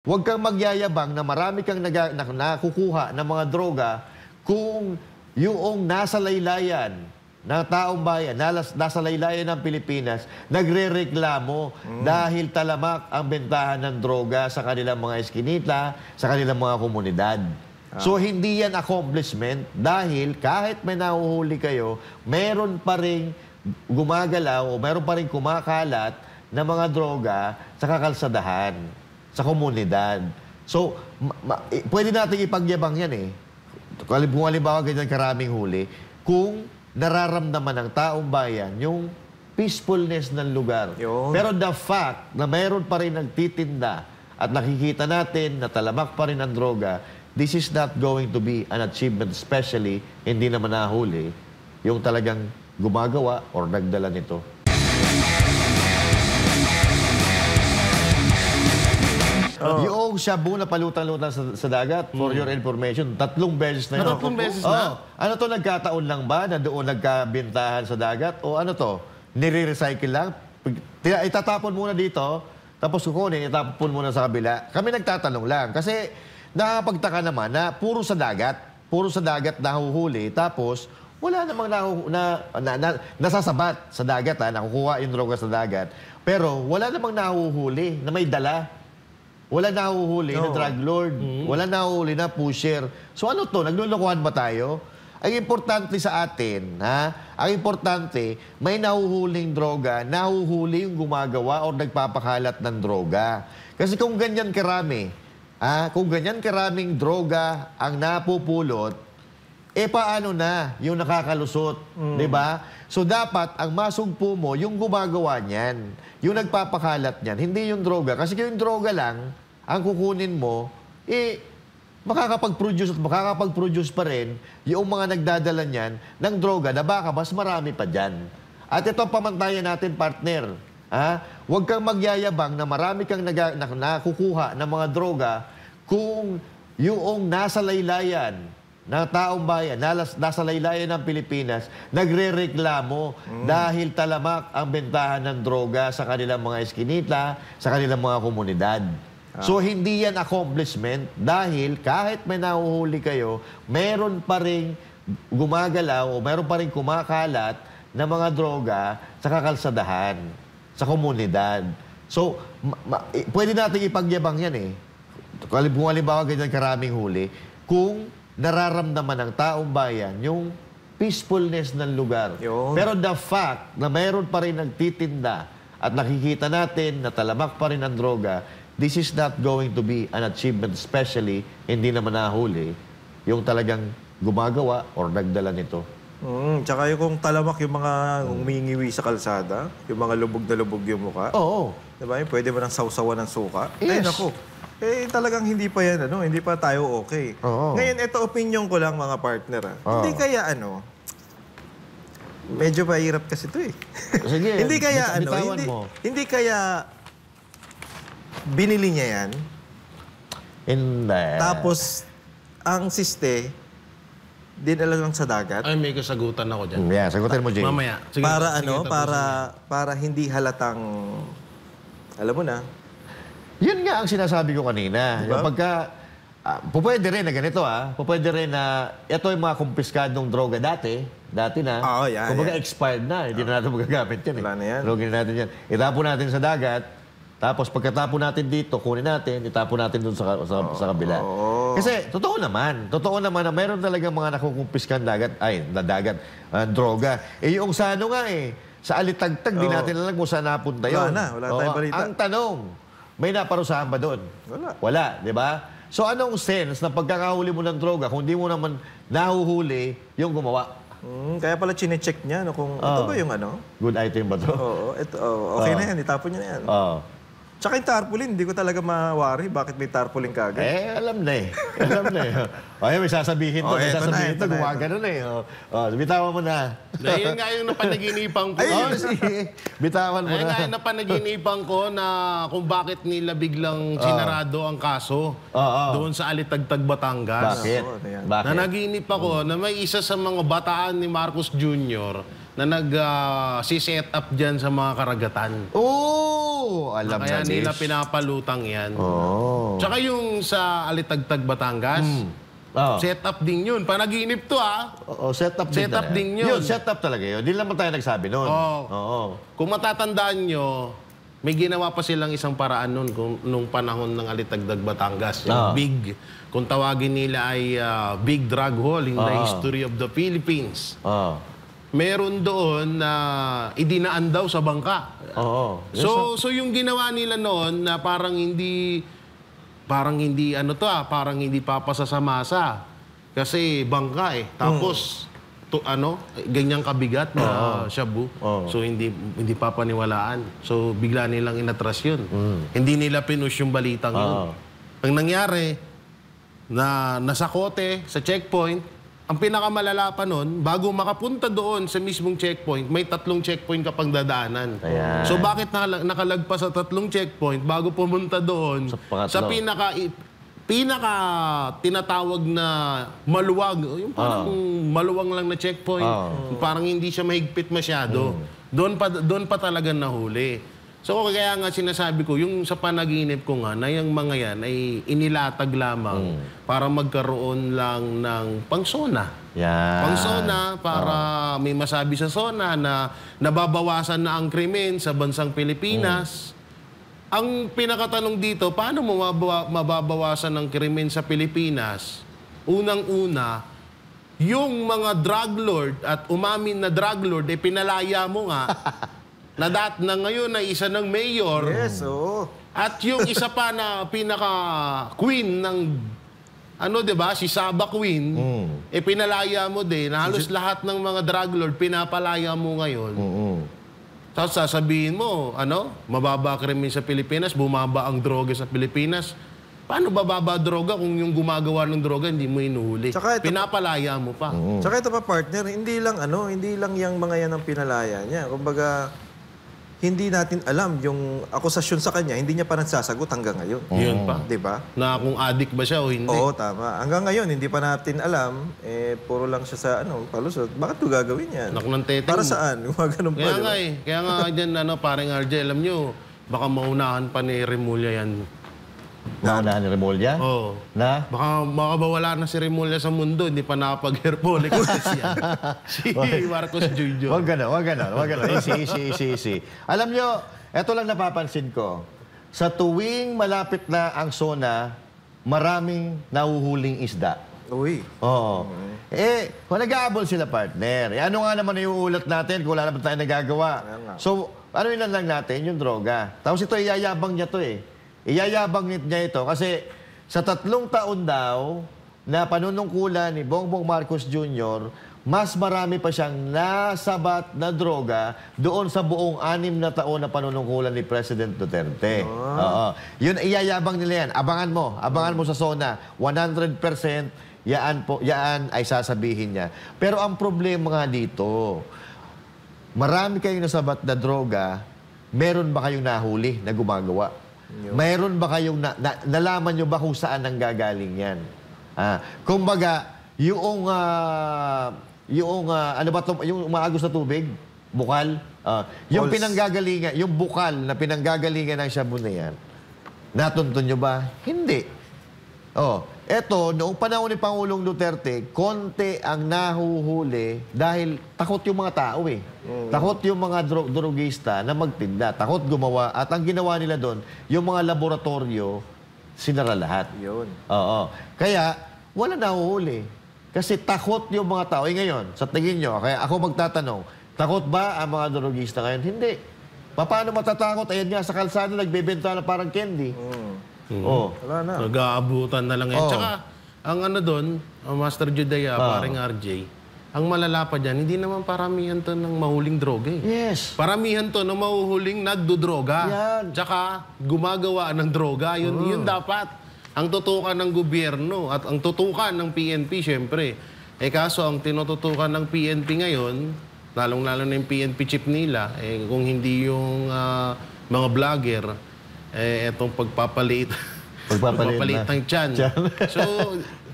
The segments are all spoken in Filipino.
Huwag kang magyayabang na marami kang nakukuha ng mga droga kung yung nasa laylayan ng taong bayan, nasa laylayan ng Pilipinas, nagrereklamo dahil talamak ang bentahan ng droga sa kanilang mga eskinita, sa kanilang mga komunidad. So, hindi yan accomplishment dahil kahit may nahuhuli kayo, meron pa rin gumagalaw o meron pa rin kumakalat na mga droga sa kakalsadahan, sa komunidad. So, pwede natin ipagyabang yan eh. Kung halimbawa ganyan karaming huli, kung nararamdaman ng taong bayan yung peacefulness ng lugar. Yun. Pero the fact na mayroon pa rin nagtitinda at nakikita natin na talamak pa rin ang droga, this is not going to be an achievement, especially hindi naman nahuli yung talagang gumagawa or nagdala nito. Yung shabu na palutang-lutang sa dagat, for your information, 3 beses na yun. 3 beses na? Ano to, nagkataon lang ba na doon nagkabintahan sa dagat? O ano to, nire-recycle lang? Itatapon muna dito, tapos kukunin, itatapon muna sa kabila. Kami nagtatanong lang, kasi nakapagtaka naman na puro sa dagat nahuhuli, tapos wala namang nasasabat sa dagat, nakukuha yung droga sa dagat, pero wala namang nahuhuli na may dala. Wala nahuhuli na drug lord. Wala nahuhuli na pusher. So ano to? Naglulukuhan ba tayo? Ang importante sa atin, ang importante, may nahuhuling droga, nahuhuli yung gumagawa o nagpapakalat ng droga. Kasi kung ganyan karami, kung ganyan karaming droga ang napupulot, paano na yung nakakalusot? Diba? So dapat, ang masugpo mo, yung gumagawa niyan, yung nagpapakalat niyan, hindi yung droga. Kasi kung yung droga lang, ang kukunin mo, makakapag-produce at makakapag-produce pa rin yung mga nagdadala niyan ng droga na baka mas marami pa dyan. At ito ang pamantayan natin, partner. Huwag kang magyayabang na marami kang nakukuha ng mga droga kung yung nasa laylayan ng taong bayan, nasa laylayan ng Pilipinas, nagrereklamo dahil talamak ang bentahan ng droga sa kanilang mga eskinita, sa kanilang mga komunidad. So, hindi yan accomplishment dahil kahit may nahuhuli kayo, meron pa rin gumagalaw o meron pa rin kumakalat na mga droga sa kakalsadahan, sa komunidad. So, pwede natin ipagyabang yan eh. Kung halimbawa ganyan karaming huli, kung nararamdaman ng taong bayan yung peacefulness ng lugar. Yun. Pero the fact na mayroon pa rin nagtitinda at nakikita natin na talamak pa rin ang droga, this is not going to be an achievement, especially hindi naman nahuli yung talagang gumagawa or nagdala nito. Tsaka yung kung talamak yung mga umingiwi sa kalsada, yung mga lubog na lubog yung mukha. Oo. Diba? Yung pwede mo nang sausawan ng suka. Yes. Ay, naku. Talagang hindi pa yan, hindi pa tayo okay. Oo. Ngayon, ito opinion ko lang, mga partner. Hindi kaya, medyo mahirap kasi ito eh. Sige, hindi kaya, bitawan mo. hindi kaya binili niya yan. Hindi. Tapos, ang siste, dinala lang sa dagat. Ay, may kasagutan ako dyan. Yeah, sagutin mo, Jay. Mamaya. Sige, Para sige, para hindi halatang, alam mo na. Yun nga ang sinasabi ko kanina. Diba? Yung pagka, pupwede rin na ganito pupwede rin na, ito yung mga kumpiskadong droga dati na. Oo, yan, Kumbaga yan. expired na, hindi na natin magagamit yan. Wala na yan. Drogin natin yan. Itapon natin sa dagat, tapos pagkatapon natin dito, kunin natin, itapon natin doon sa kabila. Kasi, totoo naman na mayroon talagang mga nakukumpiskan droga. Yung sa nga sa alitagtag, di natin alam kung saan napunta yun. Wala tayong balita. Ang tanong, may naparusahan ba doon? Wala, di ba? So anong sense na pagkakahuli mo ng droga kung di mo naman nahuhuli yung gumawa? Kaya pala chinecheck niya kung ito ba yung Good item ba to? Oo, okay na yan, itapon niya na yan. Tsaka yung tarpaulin, hindi ko talaga mawari bakit may tarpaulin kagad. Alam na eh. May sasabihin to. May sasabihin to. Gumagano na eh. Bitawan mo na. Dahil nga yung napanaginipan ko. Sige. Bitawan mo Dahil nga na. yung napanaginipan ko na kung bakit nila biglang sinarado ang kaso doon sa Alitagtag, Batangas. Bakit? Na naginip ako na may isa sa mga bataan ni Marcos Jr. na nag-set up dyan sa mga karagatan. Alam na Kaya nila pinapalutang yan. Tsaka yung sa Alitagtag, Batangas, set up din yun. Panaginip to, Set up din. Set up din yun. Yun, set up talaga yun. Di naman tayo nagsabi nun. Oo. Kung matatandaan nyo, may ginawa pa silang isang paraan nun nung panahon ng Alitagdag, Batangas. Yung big, kung tawagin nila ay big drug haul in the history of the Philippines. Meron doon na idinaan daw sa bangka. So yung ginawa nila noon na parang hindi parang hindi papasa sa masa. Kasi bangka Tapos ganyang kabigat na shabu. So hindi papaniwalaan. So bigla nilang inatras yun. Hindi nila pinush yung balitang yun. Ang nangyari, na nasa kote, sa checkpoint, ang pinakamalala pa nun, bago makapunta doon sa mismong checkpoint, may 3 checkpoint ka pang dadaanan. Ayan. So bakit nakalagpas sa 3 checkpoint bago pumunta doon sa pinaka tinatawag na maluwag, yung parang maluwang lang na checkpoint, parang hindi siya mahigpit masyado. Doon pa talaga nahuli. So kaya nga sinasabi ko, yung sa panaginip ko nga, na yung mga yan ay inilatag lamang para magkaroon lang ng pangsona. Pangsona para may masabi sa sona na nababawasan na ang krimen sa bansang Pilipinas. Ang pinakatanong dito, paano mo mababawasan ng krimen sa Pilipinas? Unang-una, yung mga drug lord at umamin na drug lord, pinalaya mo nga na ngayon ay isa ng mayor. Yes, oo. At yung isa pa na pinaka-queen ng, diba, si Saba Queen, pinalaya mo din. Halos lahat ng mga drug lord, pinapalaya mo ngayon. Tapos sasabihin mo, mababa krimen sa Pilipinas, bumaba ang droga sa Pilipinas. Paano bababa droga kung yung gumagawa ng droga hindi mo inuhuli? Pinapalaya mo pa. Tsaka ito pa, partner, hindi lang yung mga yan ang pinalaya niya. Kumbaga, hindi natin alam yung akusasyon sa kanya, hindi niya pa nagsasagot hanggang ngayon. Yun pa. Diba? Na kung addict ba siya o hindi. Oo, tama. Hanggang ngayon, hindi pa natin alam, puro lang siya sa palusot. Bakit ko gagawin yan? Nak ng teteng. Para saan? Ganun pa, Kaya nga Kaya nga dyan, paring RJ, alam nyo, baka maunahan pa ni Remulla yan. Naunahan ni Remulla? Oo. Na? Baka makabawala na si Remulla sa mundo, hindi pa nakapag-airpole kasi siya. Si Marcos Jr. Wag gano'n. Easy. Alam nyo, eto lang napapansin ko. Sa tuwing malapit na ang SONA, maraming nahuhuling isda. Uy. Oo. Kung nag-aabol sila, partner, ano nga naman yung ulat natin kung wala naman tayo nagagawa? So, ano yun lang natin? Yung droga. Tapos ito, iyayabang niya to Iyayabang niya ito kasi sa 3 taon daw na panunungkulan ni Bongbong Marcos Jr., mas marami pa siyang nasabat na droga doon sa buong 6 na taon na panunungkulan ni President Duterte. Yun, iyayabang nila yan. Abangan mo sa SONA. 100% yaan ay sasabihin niya. Pero ang problema nga dito, marami kayong nasabat na droga, meron ba kayong nahuli na gumagawa? Mayroon ba kayong nalaman nyo ba kung saan ang gagaling yan? Kumbaga, yung umaagos na tubig, bukal, yung pinanggagalingan, yung bukal na pinanggagalingan ng shabu na yan, natuntun nyo ba? Hindi. Eto, noong panahon ni Pangulong Duterte, konti ang nahuhuli dahil takot yung mga tao Takot yung mga drogista na magtinda. Takot gumawa. At ang ginawa nila doon, yung mga laboratorio, sinara lahat. Yun. Kaya, wala nahuhuli. Kasi takot yung mga tao. Ngayon, sa tingin nyo, kaya ako magtatanong, takot ba ang mga drogista ngayon? Hindi. Paano matatakot? Ayan nga, sa kalsada, nagbebenta na parang candy. Wala na. Nag-aabutan na lang yan. Tsaka, ang doon, Master Judea, paring RJ, ang malala pa dyan, hindi naman paramihan to ng mahuling droga Yes. Paramihan to ng mahuhuling nagdodroga. Yan. Tsaka, gumagawa ng droga. Yun dapat. Ang tutukan ng gobyerno at ang tutukan ng PNP, syempre. Kaso, ang tinututukan ng PNP ngayon, lalong-lalo na yung PNP chip nila, kung hindi yung mga vlogger, etong pagpapalit ng tiyan.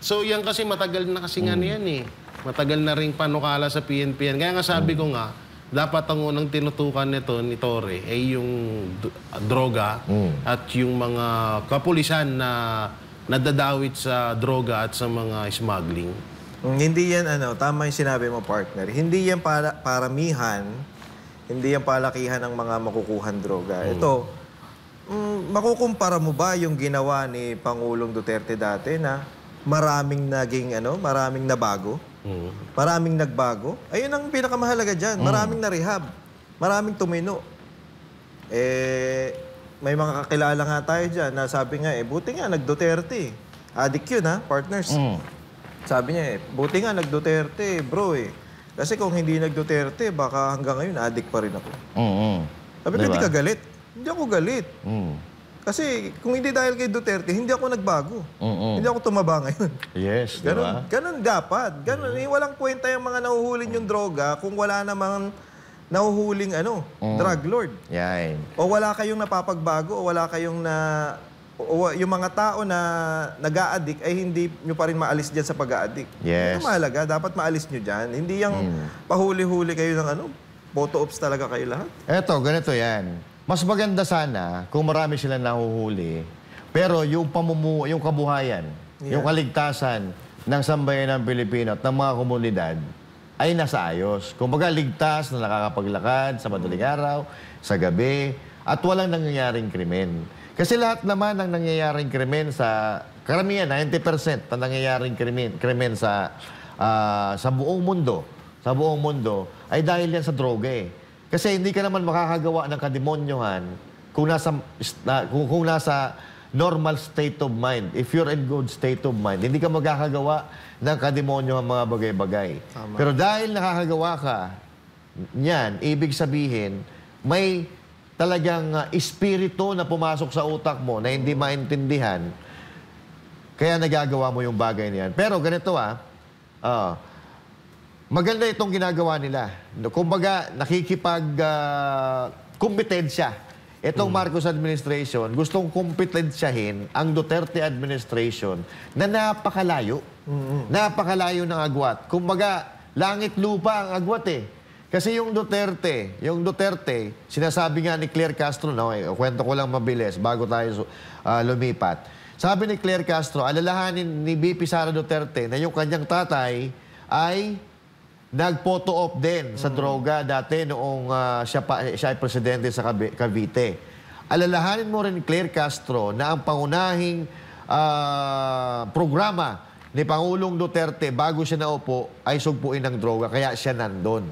So yan kasi matagal na kasi nga yan Matagal na ring panukala sa PNP yan. Kaya nga sabi ko nga, dapat ang unang tinutukan nito ni Torre ay yung droga at yung mga kapulisan na nadadawit sa droga at sa mga smuggling. Hindi yan, tama yung sinabi mo, partner. Hindi yan paramihan, hindi yan palakihan ng mga makukuhan droga. Ito, makukumpara mo ba yung ginawa ni Pangulong Duterte dati na maraming maraming nabago? Maraming nagbago? Ayun ang pinakamahalaga dyan. Maraming na-rehab. Maraming tumino. May mga kakilala nga tayo dyan na sabi nga, buti nga nag-Duterte. Adik yun, partners. Sabi niya, buti nga nag-Duterte, bro, Kasi kung hindi nag-Duterte, baka hanggang ngayon, adik pa rin ako. Sabi ko, hindi ka galit. Hindi ako galit. Kasi kung hindi dahil kay Duterte, hindi ako nagbago. Hindi ako tumaba ngayon. Yes, Ganun dapat. Ganun. Walang kwenta yung mga nahuhuling yung droga kung wala namang nahuhuling drug lord. Yan. O wala kayong napapagbago, o wala kayong yung mga tao na nag-a-addict ay hindi nyo pa rin maalis dyan sa pag-a-addict. Yes. Ito mahalaga. Dapat maalis nyo dyan. Hindi yung pahuli-huli kayo ng photo ops talaga kayo lahat. Eto, ganito yan. Mas maganda sana kung marami silang nahuhuli, pero yung yung kabuhayan, yung kaligtasan ng sambayan ng Pilipino at ng mga komunidad ay nasa ayos. Kumbaga, ligtas na nakakapaglakad sa madaling araw, sa gabi, at walang nangyayaring krimen. Kasi lahat naman ng nangyayaring krimen sa karamihan, 90% na nangyayaring krimen sa buong mundo, ay dahil yan sa droga Kasi hindi ka naman makakagawa ng kademonyohan kung nasa normal state of mind. If you're in good state of mind, hindi ka magkakagawa ng kademonyohan mga bagay-bagay. Pero dahil nakakagawa ka niyan, ibig sabihin, may talagang espiritu na pumasok sa utak mo na hindi maintindihan, kaya nagagawa mo yung bagay niyan. Pero ganito maganda itong ginagawa nila. Kumbaga, kompetensya. Itong Marcos administration, gustong kompetensyahin ang Duterte administration na napakalayo. Napakalayo ng agwat. Kumbaga, langit-lupa ang agwat Kasi yung Duterte, sinasabi nga ni Claire Castro, kwento ko lang mabilis bago tayo lumipat. Sabi ni Claire Castro, alalahanin ni BP Sara Duterte na yung kanyang tatay ay nag-photo op din sa droga dati noong siya ay presidente sa Cavite. Alalahanin mo rin, Claire Castro, na ang pangunahing programa ni Pangulong Duterte bago siya naupo ay sugpuin ng droga, kaya siya nandun.